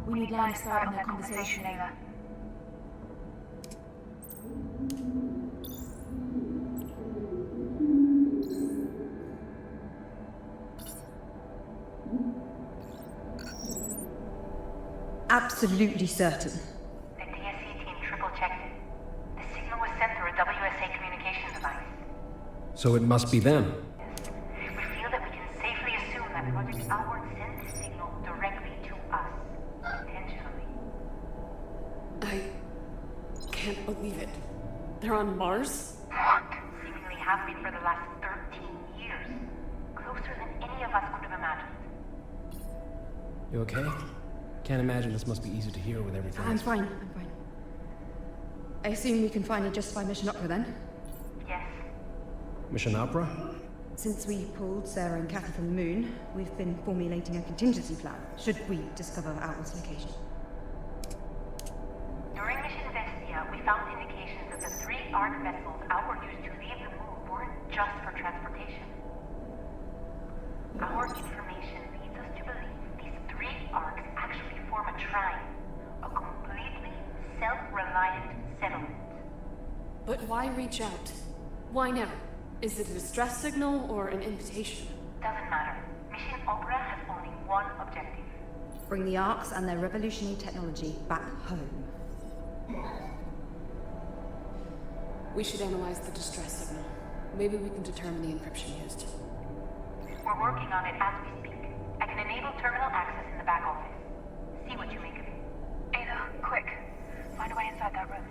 We need line of sight on their conversation, Ayla. Absolutely certain. The DSC team triple-checked it. The signal was sent through a WSA communication device. So it must be them. Yes. We feel that we can safely assume that Project Outward sent the signal directly to us. Intentionally. I can't believe it. They're on Mars? What? Seemingly have been for the last 13 years. Closer than any of us could have imagined. You okay? Can't imagine this must be easy to hear with everything. I'm fine. I assume we can finally justify Mission Opera then? Yes. Mission Opera? Since we pulled Sarah and Kathy from the moon, we've been formulating a contingency plan, should we discover Outward's location. During Mission Vestia, we found indications that the 3 ARC vessels Outward used to leave the moon weren't just for transportation. Our information leads us to believe these 3 ARCs actually form a trine, a completely self-reliant settlement. But why reach out? Why now? Is it a distress signal or an invitation? Doesn't matter. Mission Opera has only one objective. Bring the Arcs and their revolutionary technology back home. We should analyze the distress signal. Maybe we can determine the encryption used. We're working on it as we speak. I can enable terminal access in the back office. See what you make of it. Ada, quick. Find a way inside that room.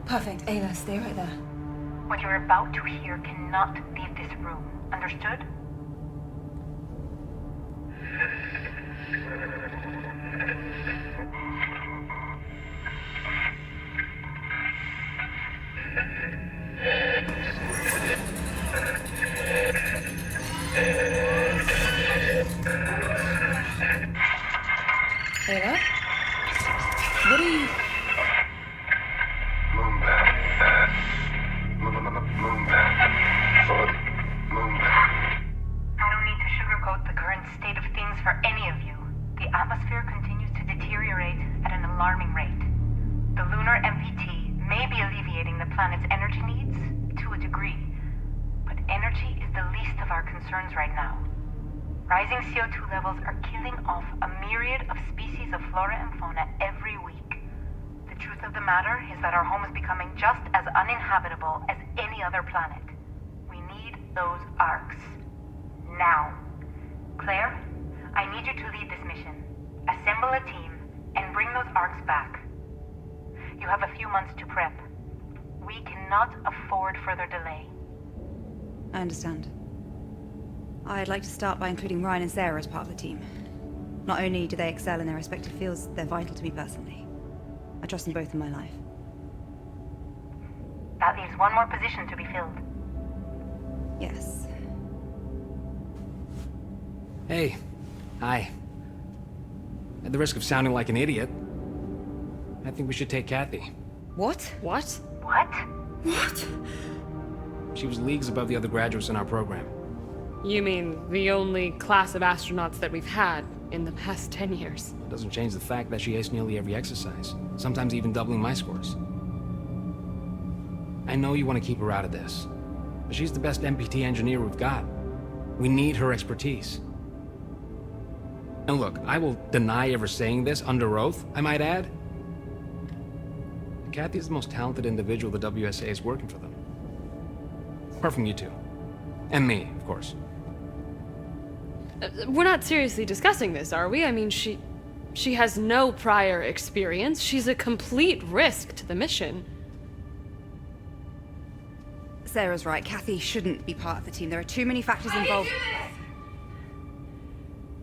Perfect. Ayla, stay right there. What you're about to hear cannot leave this room. Understood? Ayla? What are you... I don't need to sugarcoat the current state of things for any of you. The atmosphere continues to deteriorate at an alarming rate. The lunar MPT may be alleviating the planet's energy needs to a degree, but energy is the least of our concerns right now. Rising CO2 levels are killing off a myriad of species of flora and fauna every week. The truth of the matter is that our home is becoming just as uninhabitable as any other planet. We need those arcs. Now. Claire, I need you to lead this mission. Assemble a team and bring those arcs back. You have a few months to prep. We cannot afford further delay. I understand. I'd like to start by including Ryan and Sarah as part of the team. Not only do they excel in their respective fields, they're vital to me personally. I trust them both in my life. one more position to be filled. Yes. Hey. Hi. At the risk of sounding like an idiot, I think we should take Kathy. What? What? What? What? She was leagues above the other graduates in our program. You mean the only class of astronauts that we've had in the past 10 years? It doesn't change the fact that she aced nearly every exercise, sometimes even doubling my scores. I know you want to keep her out of this, but she's the best MPT engineer we've got. We need her expertise. And look, I will deny ever saying this under oath, I might add. Kathy is the most talented individual the WSA is working for them. Apart from you two. And me, of course. We're not seriously discussing this, are we? I mean, she has no prior experience. She's a complete risk to the mission. Sarah's right. Kathy shouldn't be part of the team. There are too many factors involved.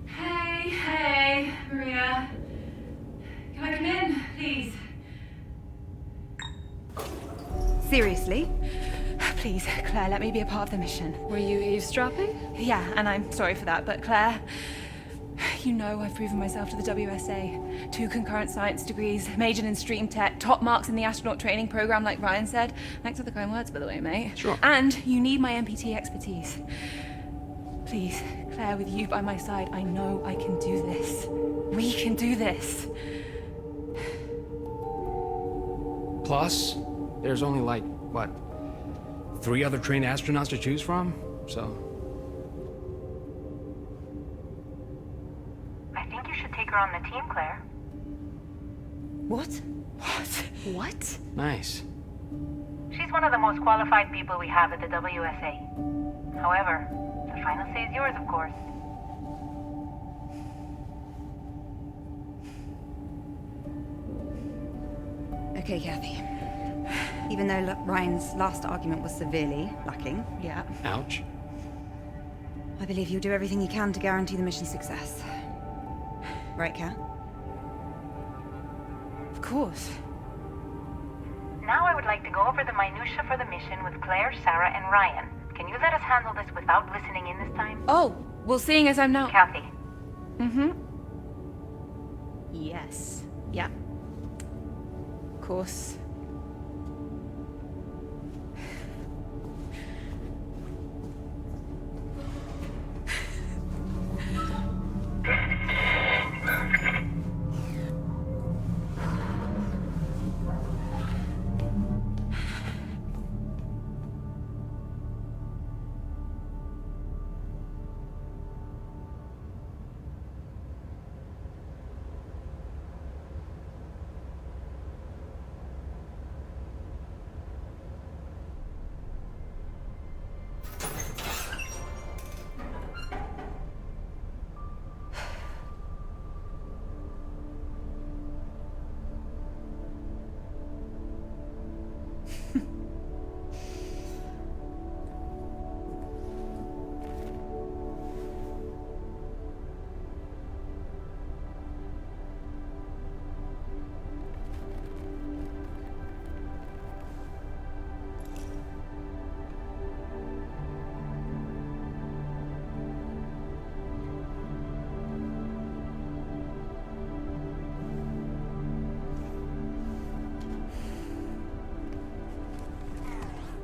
Hey, Maria. Can I come in, please? Seriously? Please, Claire, let me be a part of the mission. Were you eavesdropping? Yeah, and I'm sorry for that, but Claire, you know I've proven myself to the WSA. 2 concurrent science degrees, majored in stream tech, top marks in the astronaut training program like Ryan said. Thanks for the kind words, by the way, mate. Sure. And you need my MPT expertise. Please, Claire, with you by my side, I know I can do this. We can do this. Plus, there's only like, what, 3 other trained astronauts to choose from? So... I think you should take her on the team, Claire. What? What? nice. She's one of the most qualified people we have at the WSA. However, the final say is yours, of course. Okay, Kathy. Even though Ryan's last argument was severely lacking, Yeah. Ouch. I believe you'll do everything you can to guarantee the mission's success. Right, Kat? Of course. Now I would like to go over the minutiae for the mission with Claire, Sarah, and Ryan. Can you let us handle this without listening in this time? Oh, well, seeing as I'm now... Kathy. Mm-hmm. Yes. Yeah. Of course.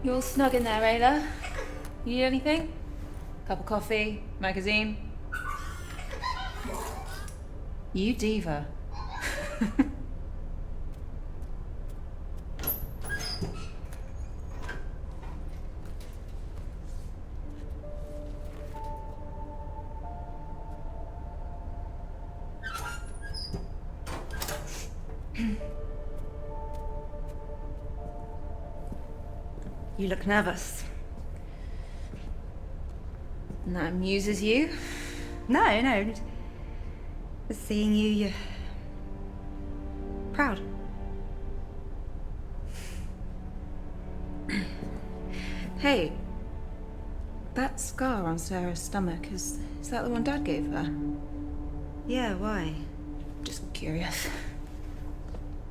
You all snug in there, Ayla? You need anything? Cup of coffee? Magazine? You diva. You look nervous. And that amuses you? No. Just seeing you, you're proud. Hey, that scar on Sarah's stomach, is that the one Dad gave her? Yeah, why? Just curious.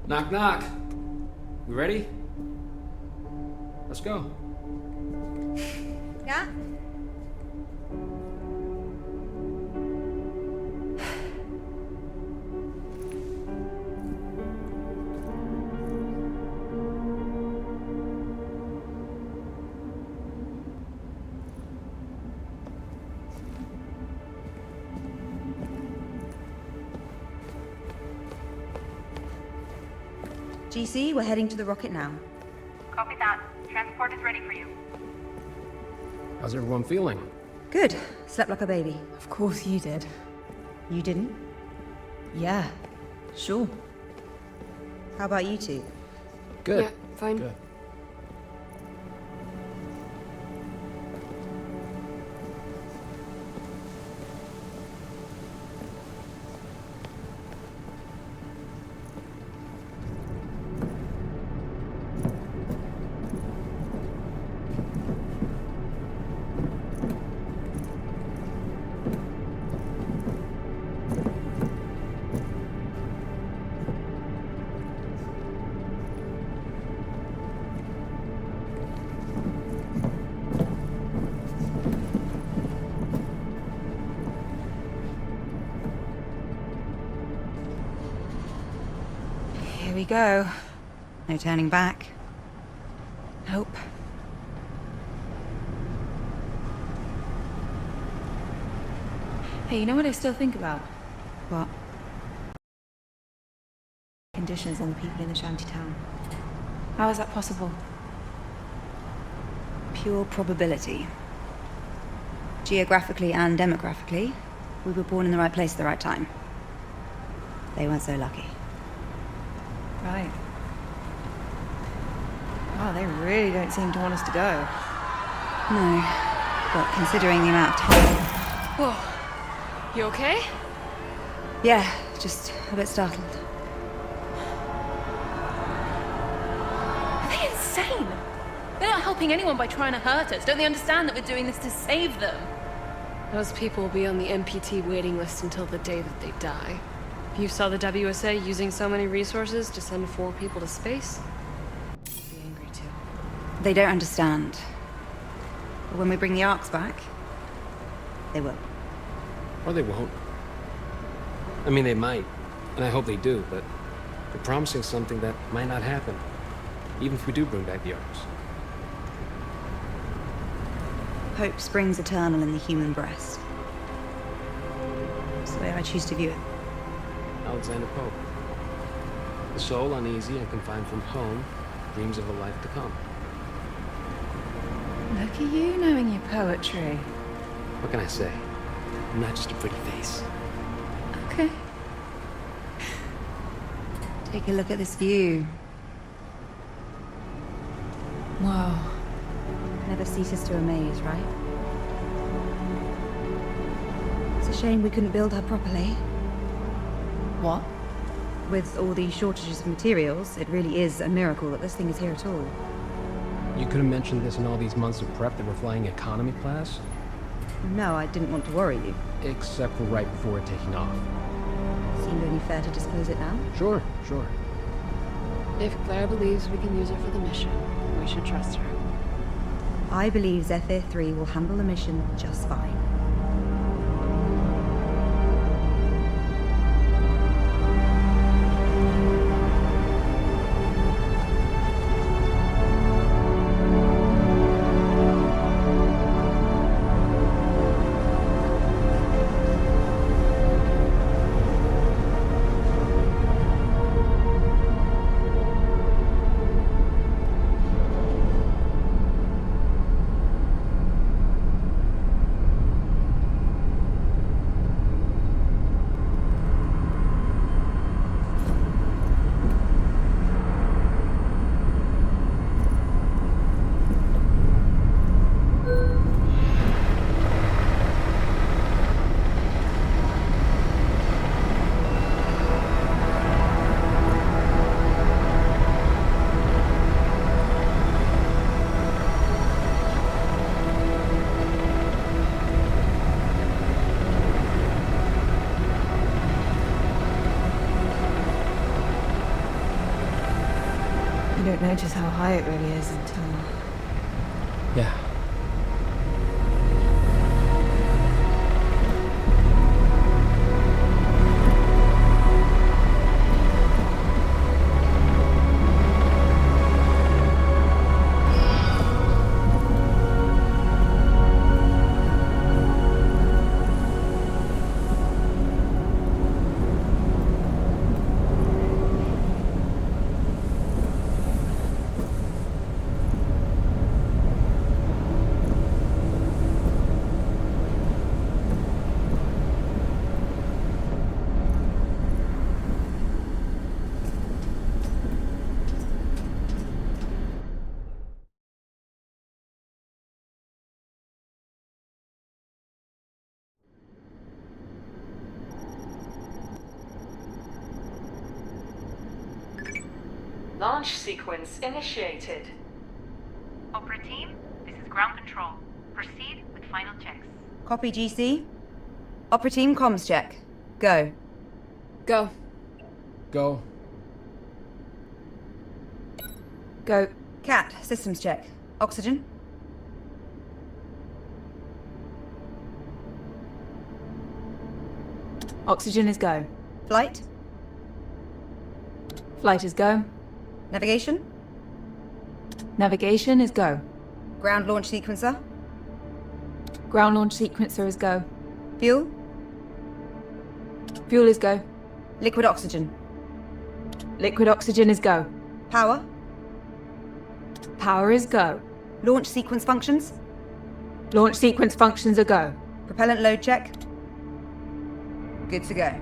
Knock, knock. We ready? Let's go. Yeah? GC, we're heading to the rocket now. Copy that. Transport is ready for you. How's everyone feeling? Good. Slept like a baby. Of course you did. You didn't? Yeah, sure. How about you two? Good. Yeah, fine. Good. Here we go. No turning back. Nope. Hey, you know what I still think about? What? Conditions on the people in the shanty town. How is that possible? Pure probability. Geographically and demographically, we were born in the right place at the right time. They weren't so lucky. Right. Wow, they really don't seem to want us to go. No. But considering the amount of time... Whoa. You okay? Yeah, just a bit startled. Are they insane? They're not helping anyone by trying to hurt us. Don't they understand that we're doing this to save them? Those people will be on the MPT waiting list until the day that they die. If you saw the WSA using so many resources to send 4 people to space, I'd be angry too. They don't understand. But when we bring the arcs back, they will. Or they won't. I mean, they might, and I hope they do, but they're promising something that might not happen, even if we do bring back the arcs. Hope springs eternal in the human breast. That's the way I choose to view it. Alexander Pope. The soul, uneasy and confined from home, dreams of a life to come. Look at you knowing your poetry. What can I say? I'm not just a pretty face. Okay. Take a look at this view. Wow. Never ceases to amaze, right? It's a shame we couldn't build her properly. What? With all these shortages of materials, it really is a miracle that this thing is here at all. You could have mentioned this in all these months of prep that we're flying economy class, No, I didn't want to worry you. except for right before we're taking off. Seemed only fair to disclose it now. Sure. If Claire believes we can use her for the mission, we should trust her. I believe Zephyr 3 will handle the mission just fine. You don't notice how high it really is until Yeah. Launch sequence initiated. Opera team, this is ground control. Proceed with final checks. Copy, GC. Opera team comms check. Go. Go. Go. Go. Cat, systems check. Oxygen. Oxygen is go. Flight. Flight is go. Navigation. Navigation is go. Ground launch sequencer. Ground launch sequencer is go. Fuel. Fuel is go. Liquid oxygen. Liquid oxygen is go. Power. Power is go. Launch sequence functions. Launch sequence functions are go. Propellant load check. Good to go.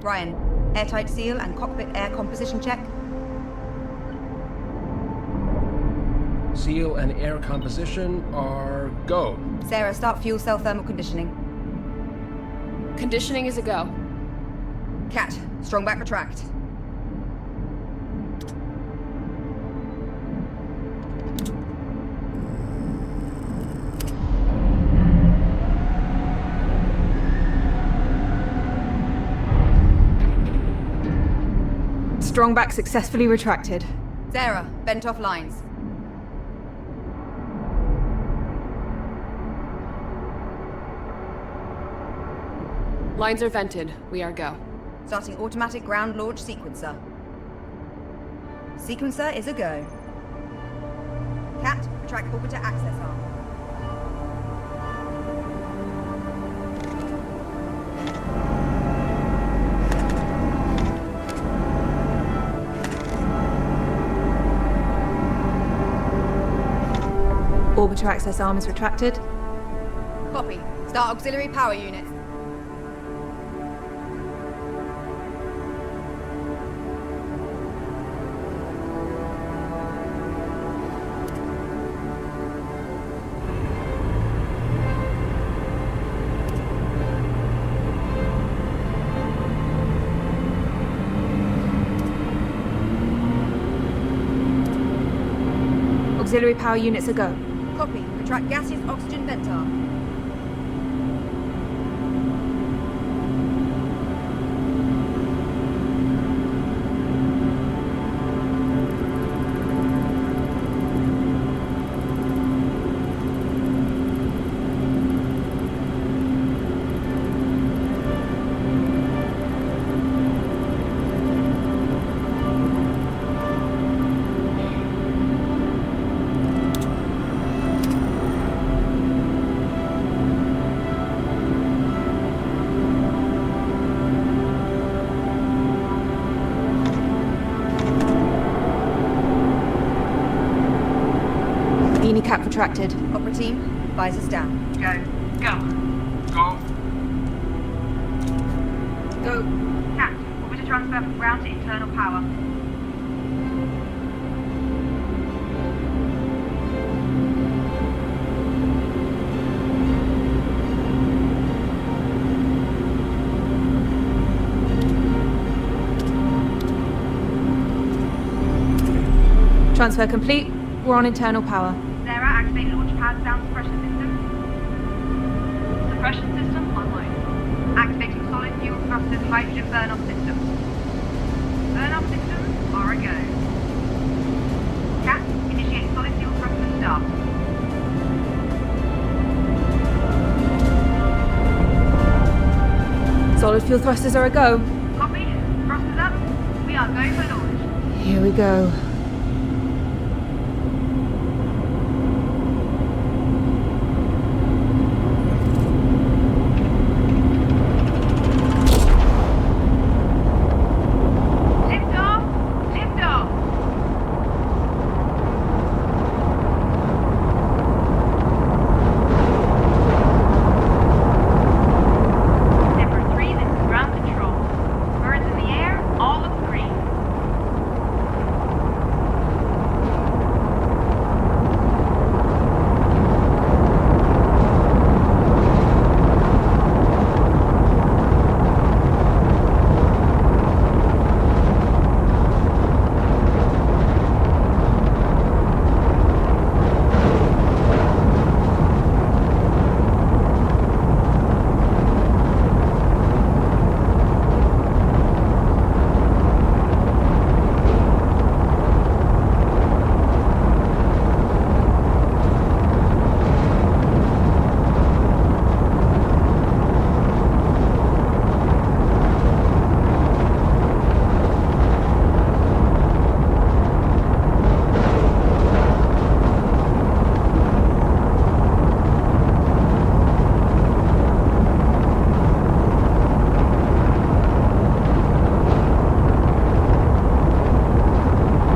Ryan, airtight seal and cockpit air composition check. Seal and air composition are go. Sarah, start fuel cell thermal conditioning. Conditioning is a go. Cat, strong back retract. Strong back successfully retracted. Sarah, bent off lines. Lines are vented. We are go. Starting automatic ground launch sequencer. Sequencer is a go. Cat, retract orbiter access arm. Orbiter access arm is retracted. Copy. Start auxiliary power units. Auxiliary power units are go. Copy. Retract gaseous oxygen vent arm. Beanie cap retracted. Opera team, visors down. Go. Go. Go. Go. Cat, orbiter transfer from ground to internal power. Transfer complete. We're on internal power. Sarah, activate launch pad sound suppression system. Suppression system online. Activating solid fuel thrusters hydrogen burn-off system. Burn-off systems are a go. Cat, initiate solid fuel thruster start. fuel thrusters are a go. Copy. Thrusters up. We are going for launch. Here we go. Lift off. Lift off. Zipper 3, this is ground control. Birds in the air, all look green.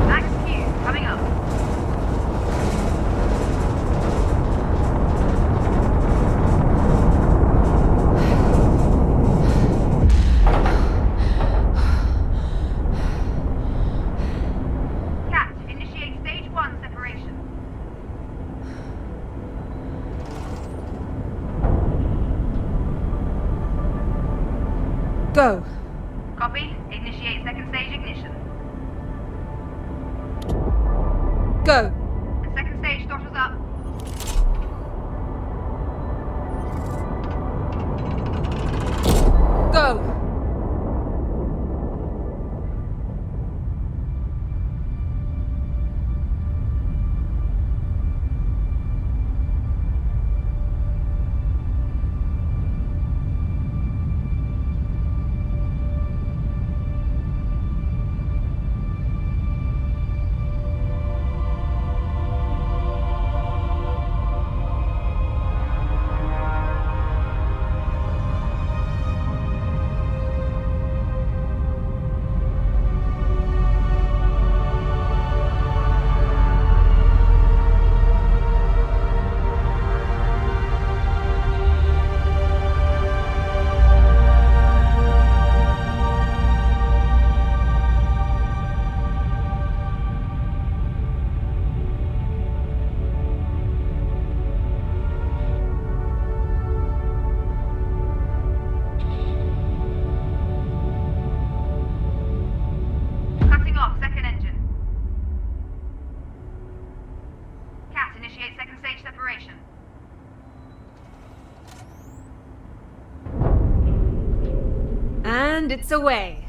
Max Q, coming up. Cat, initiate stage 1 separation. Go. Copy. Initiate second stage ignition. Go. The second stage throttles up. Go. Cutting off second engine. Cat, initiate second stage separation. And it's away.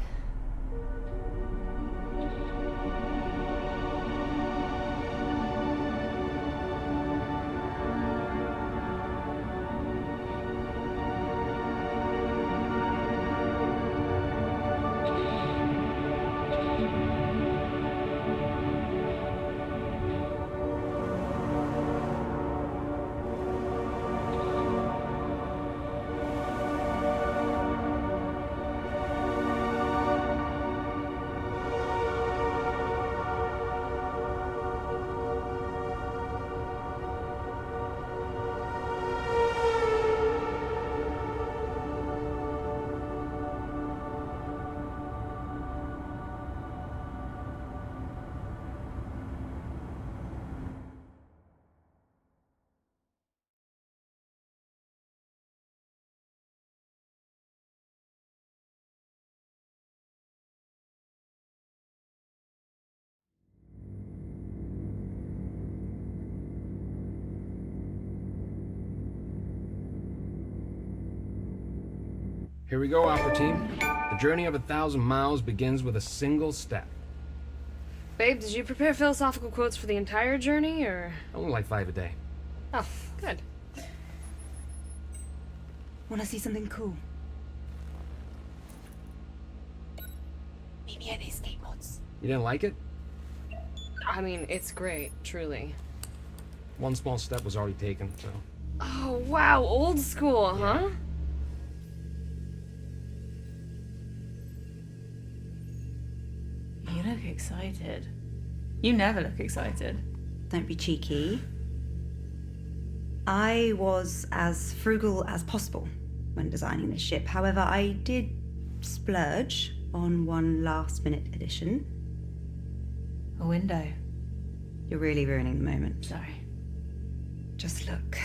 Here we go, Opera Team. The journey of 1,000 miles begins with a single step. Babe, did you prepare philosophical quotes for the entire journey, or...? Only like 5 a day. Oh, good. Wanna see something cool? Meet me at the escape pods. You didn't like it? I mean, it's great, truly. One small step was already taken, so... Oh, wow, old school, huh? You look excited. You never look excited. Don't be cheeky. I was as frugal as possible when designing this ship. However, I did splurge on one last-minute addition. A window. You're really ruining the moment. Sorry. Just look.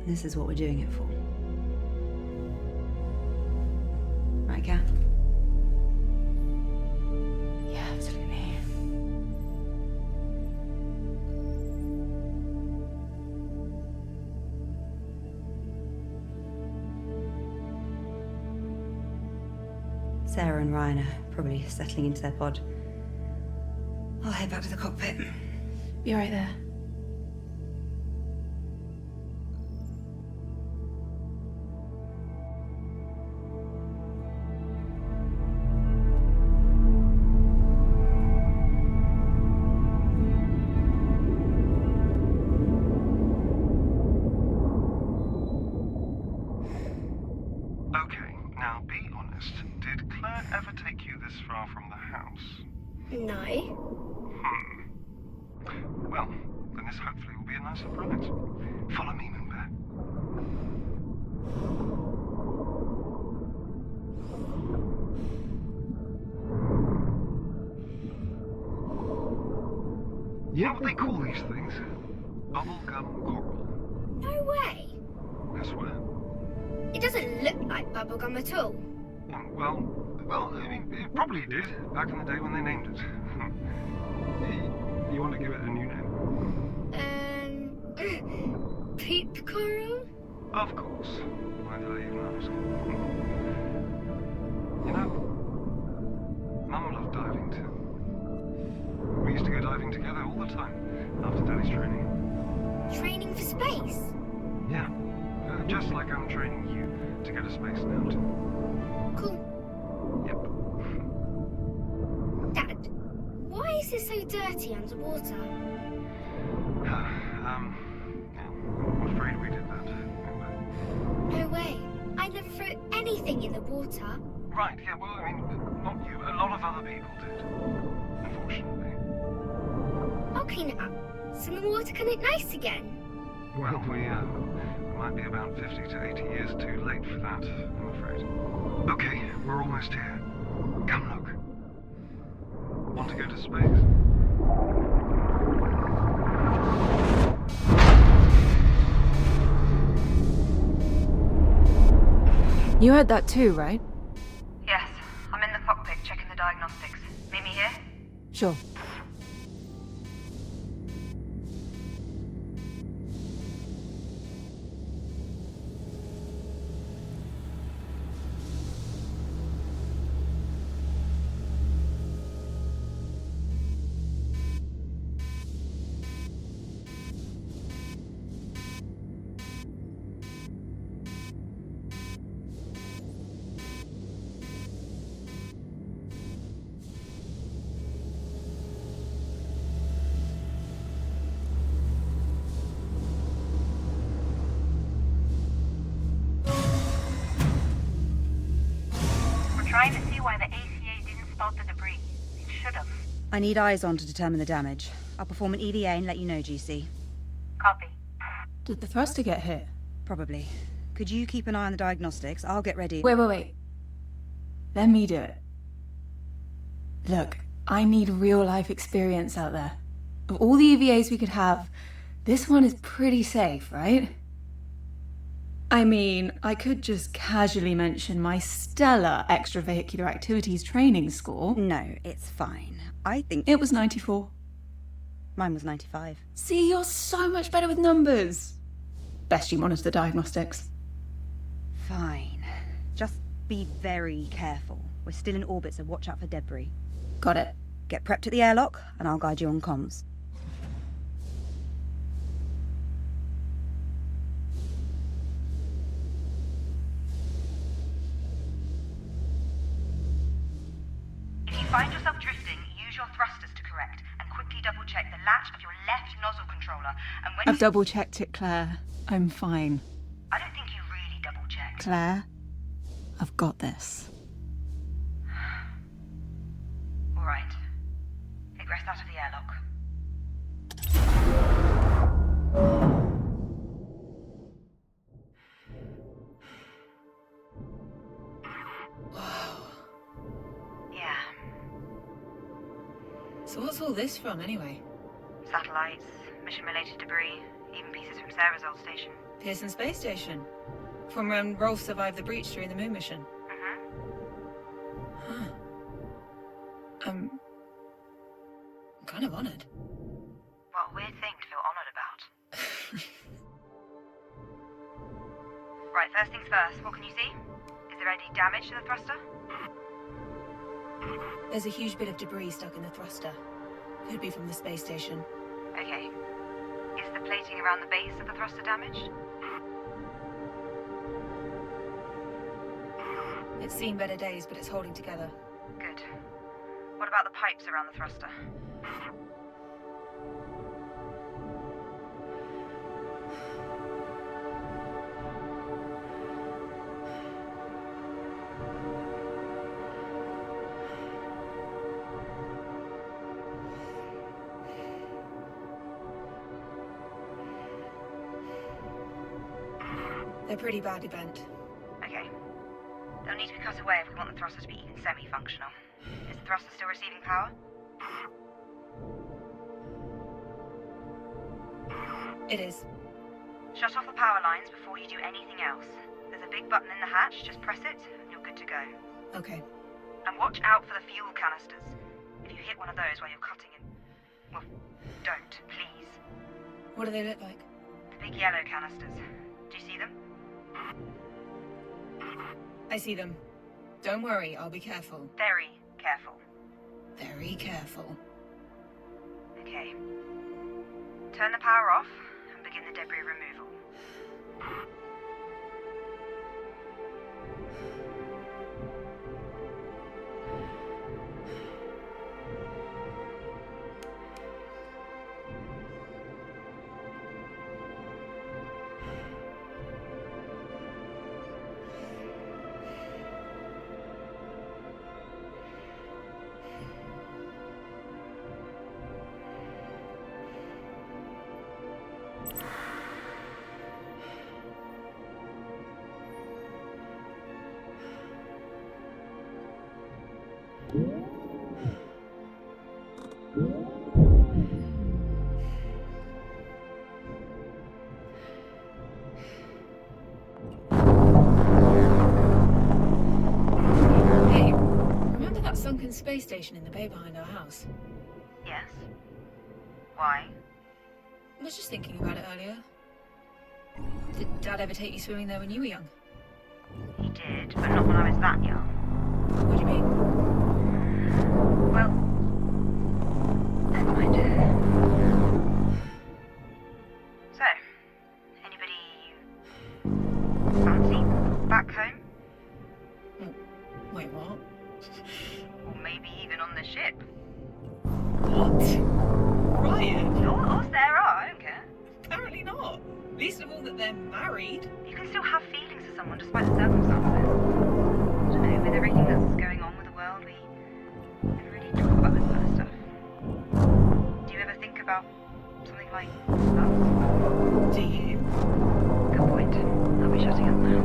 This is what we're doing it for. Right, Kat? Yeah, absolutely. Sarah and Ryan are probably settling into their pod. I'll head back to the cockpit. Be right there. From the house? No. Well, then this hopefully will be a nice surprise. Follow me, Moonbear. You know what they call these things? Bubblegum coral. No way. I swear. It doesn't look like bubblegum at all. Well, I mean, it probably did back in the day when they named it. You want to give it a new name? Poop coral? Of course. Why did I even ask? You know, Mum loved diving too. We used to go diving together all the time after Daddy's training. Training for space? Yeah, just like I'm training you to go to space now too. Cool. Yep. Dad, why is it so dirty underwater? Yeah, I'm afraid we did that. No way. I never threw anything in the water. Right, yeah, well, I mean, not you. A lot of other people did. Unfortunately. I'll clean it up, so the water can look nice again. Well, we might be about 50 to 80 years too late for that, I'm afraid. Okay, we're almost here. Come look. Want to go to space? You heard that too, right? Yes, I'm in the cockpit checking the diagnostics. Meet me here? Sure. Trying to see why the ACA didn't spot the debris. It should have. I need eyes on to determine the damage. I'll perform an EVA and let you know, GC. Copy. Did the thruster get hit? Probably. Could you keep an eye on the diagnostics? I'll get ready. Wait. Let me do it. Look, I need real-life experience out there. Of all the EVAs we could have, this one is pretty safe, right? I mean, I could just casually mention my stellar extravehicular activities training score. No, it's fine. I think... It was 94. Mine was 95. See, you're so much better with numbers. Best you monitor the diagnostics. Fine. Just be very careful. We're still in orbit, so watch out for debris. Got it. Get prepped at the airlock, and I'll guide you on comms. If you find yourself drifting, use your thrusters to correct, and quickly double-check the latch of your left nozzle controller, and when I've double-checked it, Claire. I'm fine. I don't think you really double-checked. Claire, I've got this. All right. Egress out of the airlock. Yeah. So what's all this from, anyway? Satellites, mission-related debris, even pieces from Sarah's old station. Pearson Space Station. From when Rolf survived the breach during the moon mission. Mm-hmm. Huh. I'm kind of honored. What a weird thing to feel honoured about. Right, first things first, what can you see? Is there any damage to the thruster? There's a huge bit of debris stuck in the thruster. Could be from the space station. Okay. Is the plating around the base of the thruster damaged? It's seen better days, but it's holding together. Good. What about the pipes around the thruster? They're pretty badly bent. Okay. They'll need to be cut away if we want the thruster to be even semi-functional. Is the thruster still receiving power? It is. Shut off the power lines before you do anything else. There's a big button in the hatch, just press it, and you're good to go. Okay. And watch out for the fuel canisters. If you hit one of those while you're cutting it... Well, don't, please. What do they look like? The big yellow canisters. Do you see them? I see them. Don't worry, I'll be careful. Very careful. Very careful. Okay. Turn the power off and begin the debris removal. Hey, remember that sunken space station in the bay behind our house? Yes? Why? I was just thinking about it earlier. Did Dad ever take you swimming there when you were young? He did, but not when I was that young. What do you mean? Well, never mind. So, anybody fancy back home? Wait, what? Or maybe even on the ship? What? Ryan? Or Sarah, I don't care. Apparently not. Least of all that they're married. You can still have feelings for someone despite the circumstances. I don't know, with everything that's going on with the world, we never really talk about this kind of stuff. Do you ever think about something like that? Do you? Good point. I'll be shutting up now.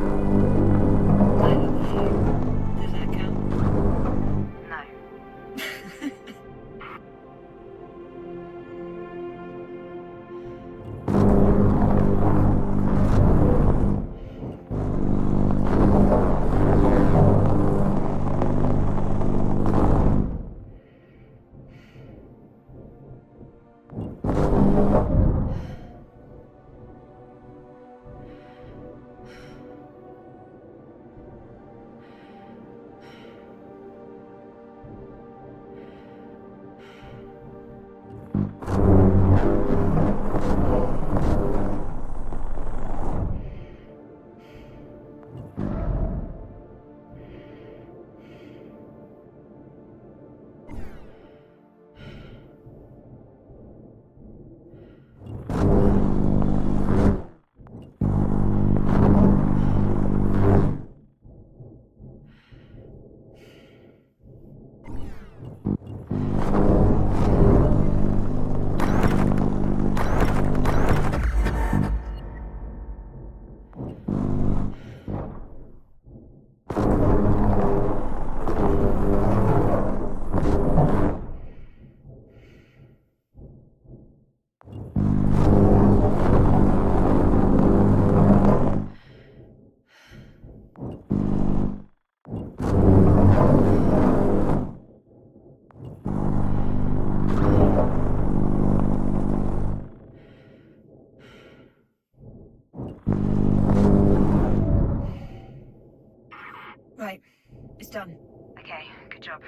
done. Okay, good job.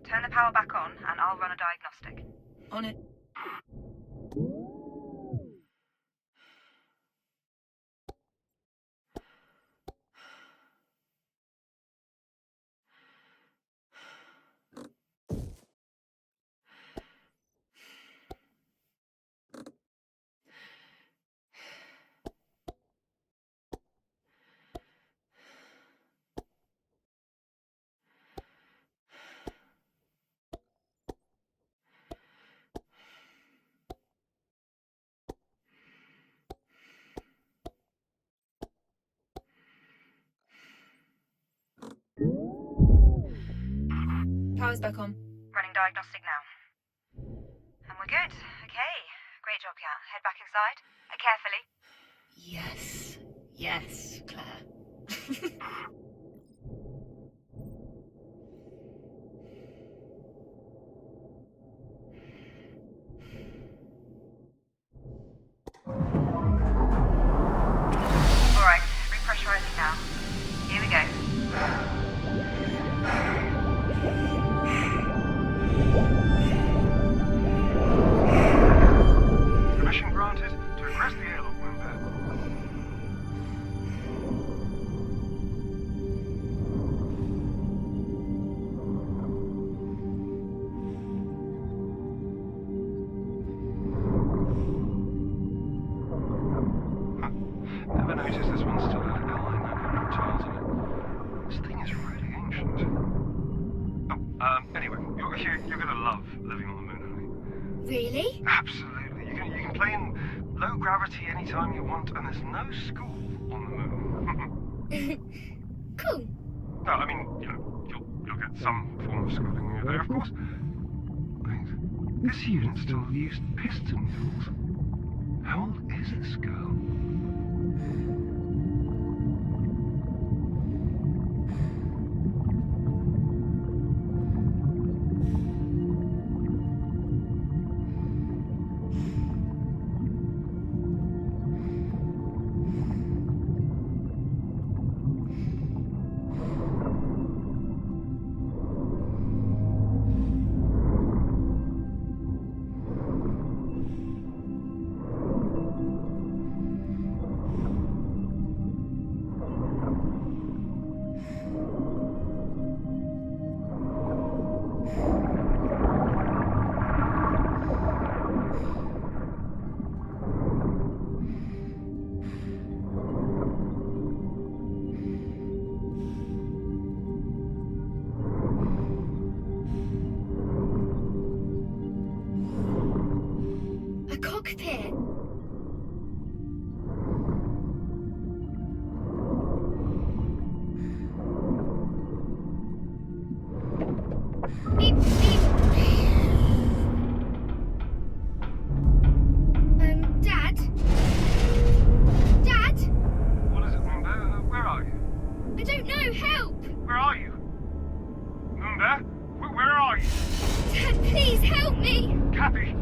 Turn the power back on and I'll run a diagnostic. On it. Power's back on. Running diagnostic now. And we're good. Okay. Great job, Kat. Head back inside. Carefully. Yes. Yes, Claire. Alright, repressurizing now. Here we go. Permission granted to request the airlock window. Never noticed this one still had airline tiles in it. This thing is really ancient. Oh, anyway, you're gonna love living on the moon, honey. Really? Absolutely. You can play in low gravity anytime you want, and there's no school on the moon. Cool. No, I mean, you'll get some form of schooling when you're there, of course. Wait, this unit still used piston tools. How old is this girl? A cockpit. Beep, beep. Dad? Dad? What is it, Moonbear? Where are you? I don't know, help! Where are you? Moonbear? Where are you? Dad, please help me! Kathy!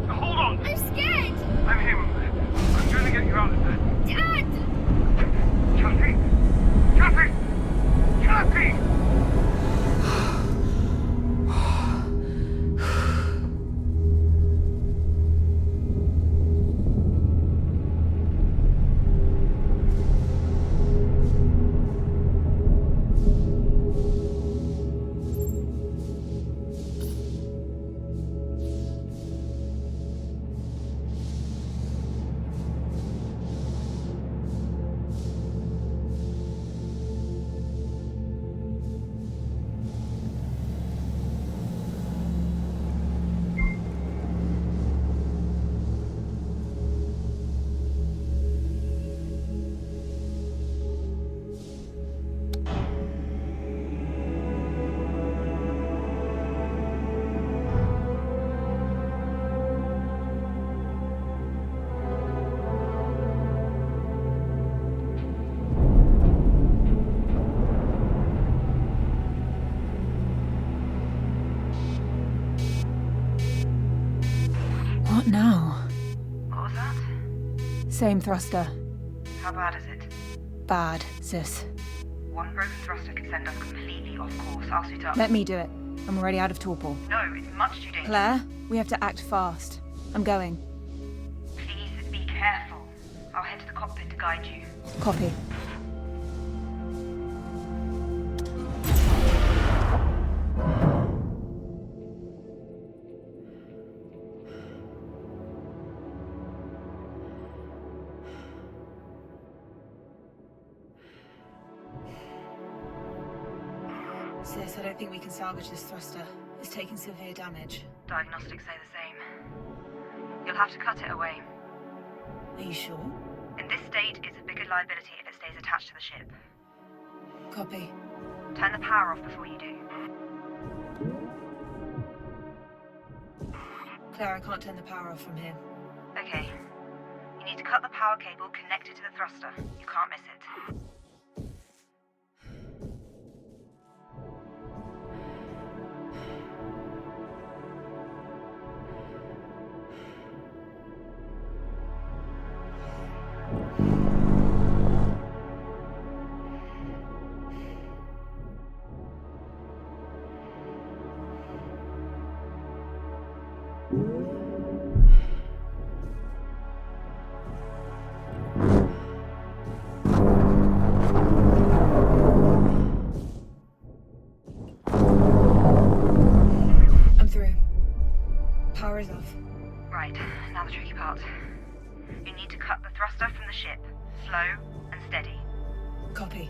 Hold on! I'm scared! I'm here, Moonbear. I'm going to get you out of there. Dad! Kathy! Kathy! Kathy! What now? What was that? Same thruster. How bad is it? Bad, sis. One broken thruster could send us completely off course. I'll suit up. Let me do it. I'm already out of torpor. No, it's much too dangerous. Claire, we have to act fast. I'm going. Please be careful. I'll head to the cockpit to guide you. Copy. Sis, I don't think we can salvage this thruster. It's taking severe damage. Diagnostics say the same. You'll have to cut it away. Are you sure? In this state, it's a bigger liability if it stays attached to the ship. Copy. Turn the power off before you do. Claire, I can't turn the power off from here. Okay. You need to cut the power cable connected to the thruster. You can't miss it. I'm through. Power is off. Right, now the tricky part. You need to cut the thruster from the ship. Slow and steady. Copy.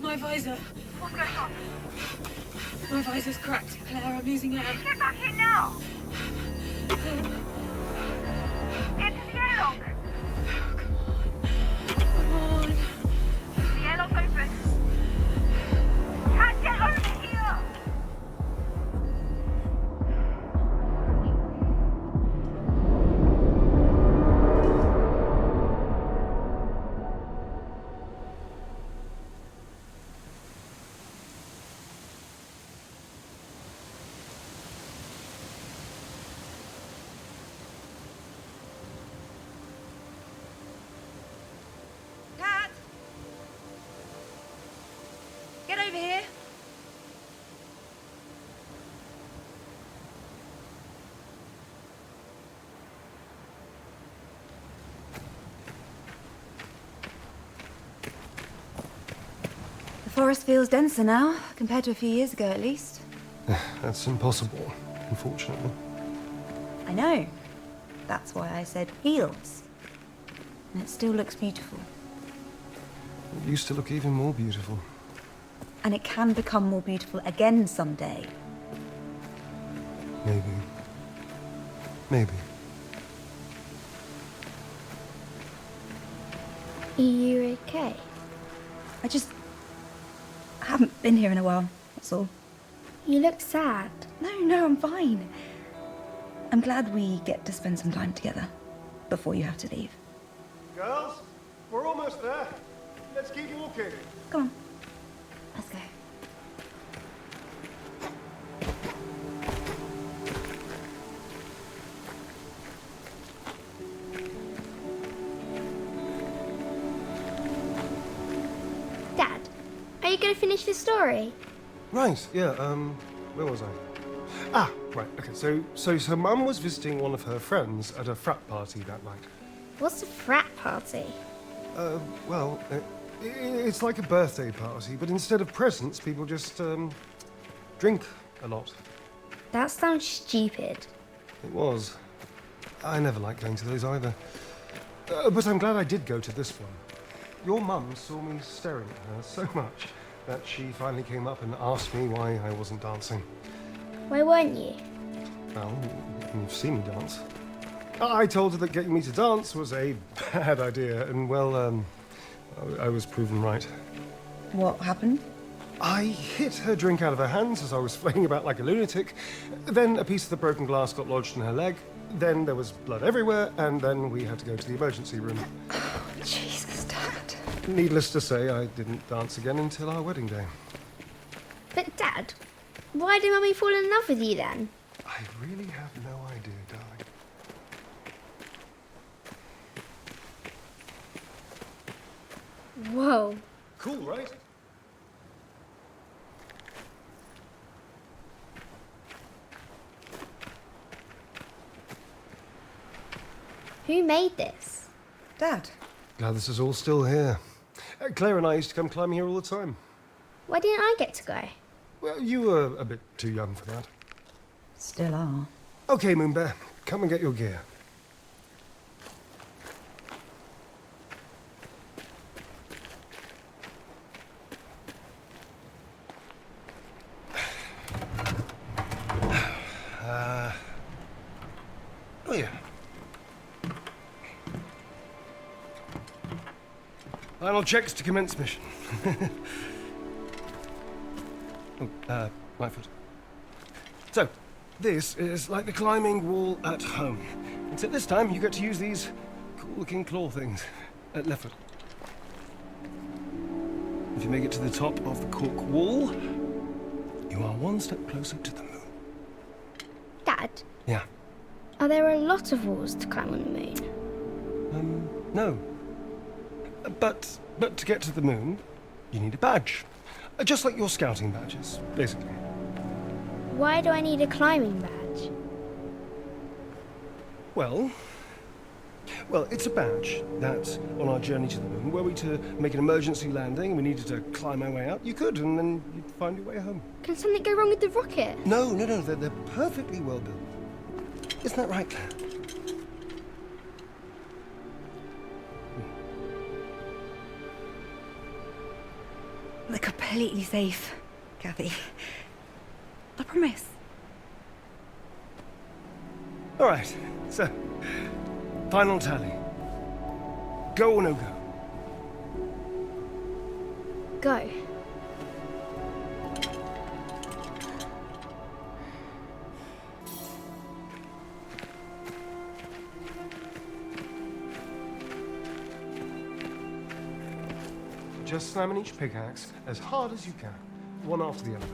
My visor. What's going on? My visor's cracked. Claire, I'm losing air. Get back here now! Into the airlock! Come on. The airlock's open. Cat, get over here! Cat! Get over here. The forest feels denser now, compared to a few years ago at least. That's impossible, unfortunately. I know. That's why I said fields. And it still looks beautiful. It used to look even more beautiful. And it can become more beautiful again someday. Maybe. Maybe. Are you okay? I haven't been here in a while, that's all. You look sad. No, I'm fine. I'm glad we get to spend some time together before you have to leave. Girls, we're almost there. Let's keep walking. Come on, let's go. Dad, are you going to finish this story? Right, yeah, where was I? Ah, right, okay, so Mum was visiting one of her friends at a frat party that night. What's a frat party? Well, it's like a birthday party, but instead of presents, people just, drink a lot. That sounds stupid. It was. I never liked going to those either. But I'm glad I did go to this one. Your mum saw me staring at her so much that she finally came up and asked me why I wasn't dancing. Why weren't you? Well, you've seen me dance. I told her that getting me to dance was a bad idea, and well, I was proven right. What happened? I hit her drink out of her hands as I was flailing about like a lunatic. Then a piece of the broken glass got lodged in her leg. Then there was blood everywhere, and then we had to go to the emergency room. Oh, Jesus, Dad. Needless to say, I didn't dance again until our wedding day. But Dad, why did Mummy fall in love with you then? I really have no idea, darling. Whoa. Cool, right? Who made this? Dad. Glad this is all still here. Claire and I used to come climbing here all the time. Why didn't I get to go? Well, you were a bit too young for that. Still are. Okay, Moonbear, come and get your gear. Oh yeah. Final checks to commence mission. Right foot. So, this is like the climbing wall at home. Except this time you get to use these cool-looking claw things. Left foot. If you make it to the top of the cork wall, you are one step closer to the moon. Dad, Yeah. are there a lot of walls to climb on the moon? No. But to get to the moon, you need a badge. Just like your scouting badges, basically. Why do I need a climbing badge? Well, it's a badge that, on our journey to the moon, were we to make an emergency landing and we needed to climb our way out, you could, and then you'd find your way home. Can something go wrong with the rocket? No, they're perfectly well built. Isn't that right, Claire? They're completely safe, Kathy. I promise. All right, so, final tally. Go or no go? Go. Just slam in each pickaxe as hard as you can, one after the other.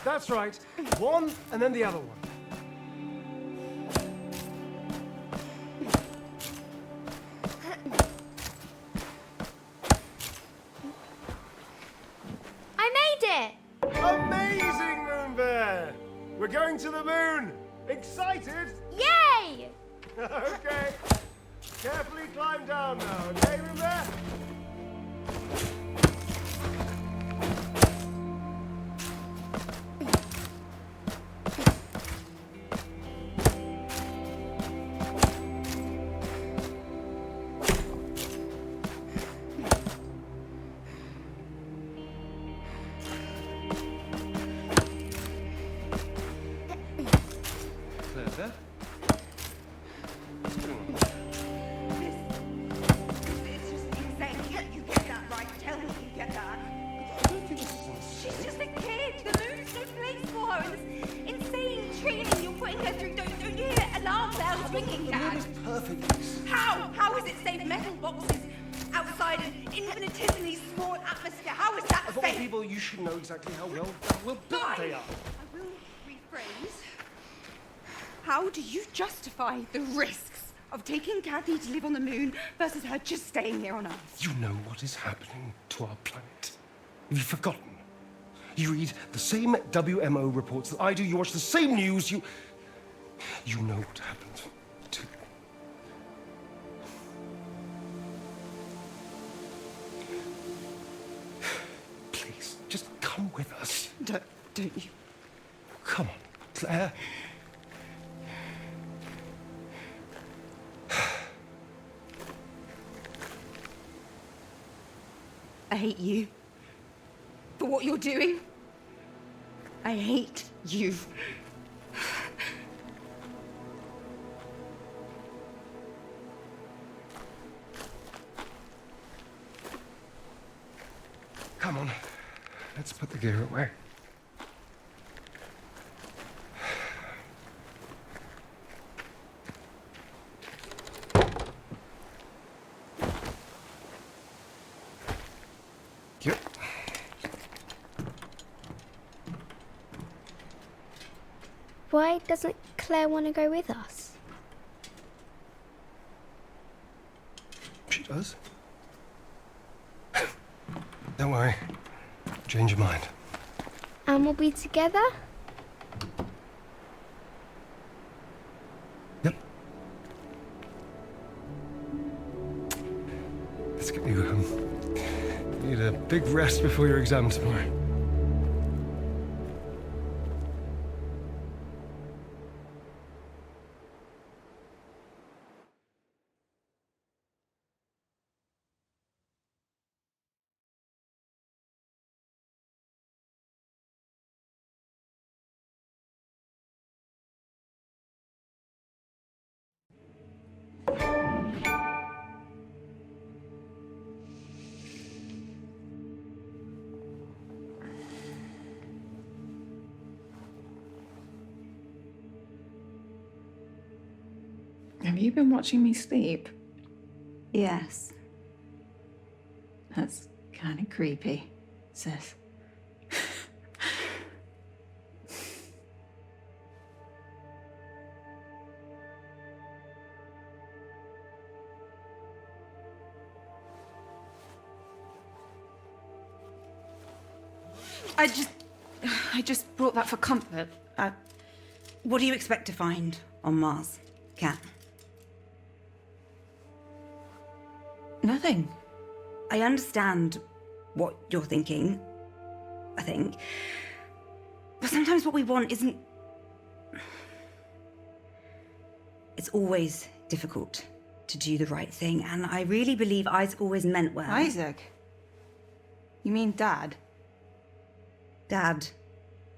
That's right. One and then the other one. I made it! Amazing, Moonbear! We're going to the moon! Excited? Yay! Okay. Carefully climb down now, okay, Moonbear? swinging, The Dad. moon is perfect. How? How is it safe? Metal boxes outside an infinitesimally small atmosphere. How is that Of all safe? people, you should know exactly how well built they are. I will rephrase. How do you justify the risks of taking Kathy to live on the moon versus her just staying here on Earth? You know what is happening to our planet. Have you forgotten? You read the same WMO reports that I do. You watch the same news. You know what happened to... Please, just come with us. Don't you? Come on, Claire. I hate you. For what you're doing. I hate you. Come on, let's put the gear away. Yep. Why doesn't Claire want to go with us? She does. Don't worry. Change your mind. And we'll be together? Yep. Let's get you home. You need a big rest before your exam tomorrow. Have you been watching me sleep? Yes. That's kind of creepy, sis. I just brought that for comfort. What do you expect to find on Mars, Kat? Nothing. I understand what you're thinking, I think. But sometimes what we want isn't... It's always difficult to do the right thing, and I really believe Isaac always meant well. Isaac? You mean Dad? Dad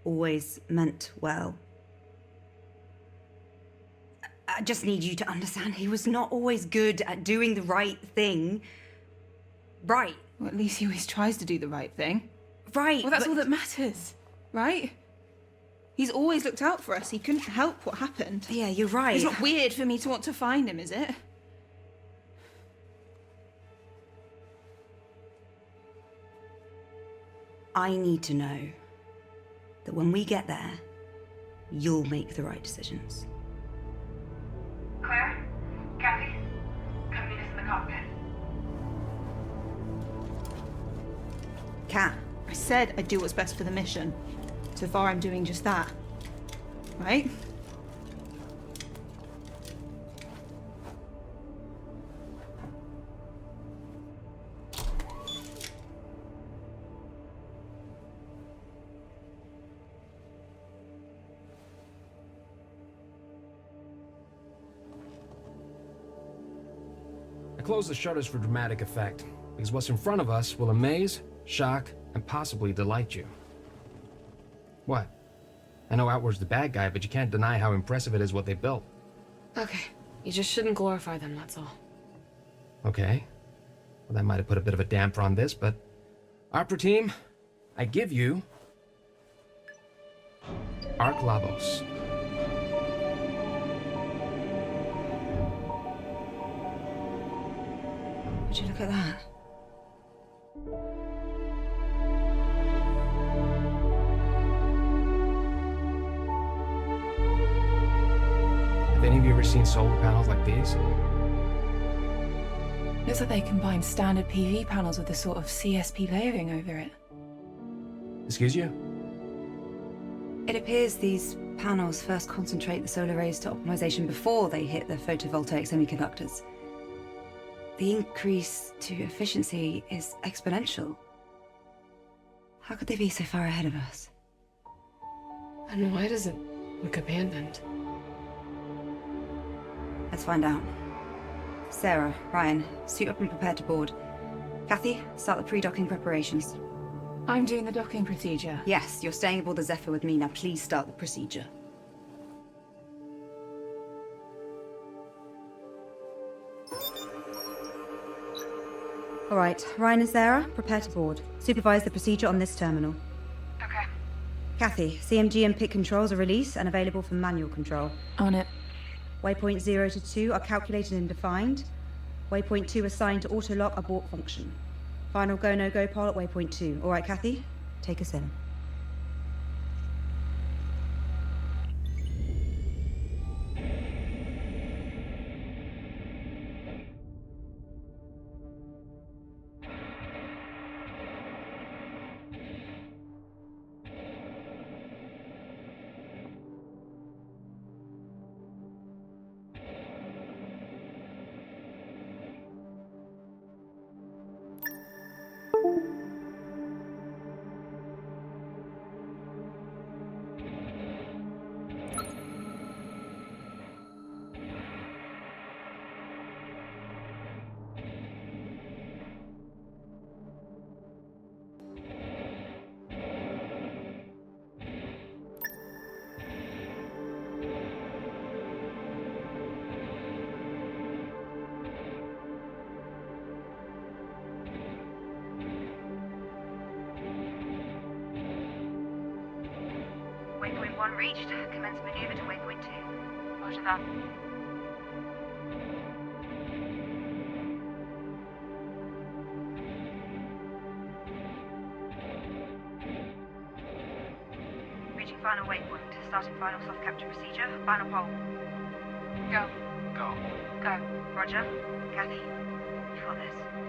always meant well. I just need you to understand he was not always good at doing the right thing. Right. Well, at least he always tries to do the right thing. Right. Well, that's but- all that matters, right? He's always looked out for us. He couldn't help what happened. Yeah, you're right. It's not weird for me to want to find him, is it? I need to know that when we get there, you'll make the right decisions. Claire? Kathy? Come meet us in the cockpit. Kat, I said I'd do what's best for the mission. So far, I'm doing just that. Right? I close the shutters for dramatic effect, because what's in front of us will amaze, shock, and possibly delight you. What? I know Outward's the bad guy, but you can't deny how impressive it is what they built. Okay, you just shouldn't glorify them, that's all. Okay. Well, that might have put a bit of a damper on this, but... Opera team, I give you... Ark Labos. Would you look at that? Have any of you ever seen solar panels like these? Looks like they combine standard PV panels with a sort of CSP layering over it. Excuse you? It appears these panels first concentrate the solar rays to optimization before they hit the photovoltaic semiconductors. The increase to efficiency is exponential. How could they be so far ahead of us? And why does it look abandoned? Let's find out. Sarah, Ryan, suit up and prepare to board. Kathy, start the pre-docking preparations. I'm doing the docking procedure. Yes, you're staying aboard the Zephyr with me. Now please start the procedure. All right, Ryan and Sarah, prepare to board. Supervise the procedure on this terminal. Okay. Kathy, CMG and PIC controls are released and available for manual control. On it. Waypoint 0 to 2 are calculated and defined. Waypoint 2 assigned to auto-lock abort function. Final go, no-go poll at waypoint 2. All right, Kathy, take us in. Waypoint 1 reached. Commence maneuver to waypoint 2. Roger that. Reaching final waypoint. Starting final soft capture procedure. Final pole. Go. Go. Go. Roger. Kathy, you got this.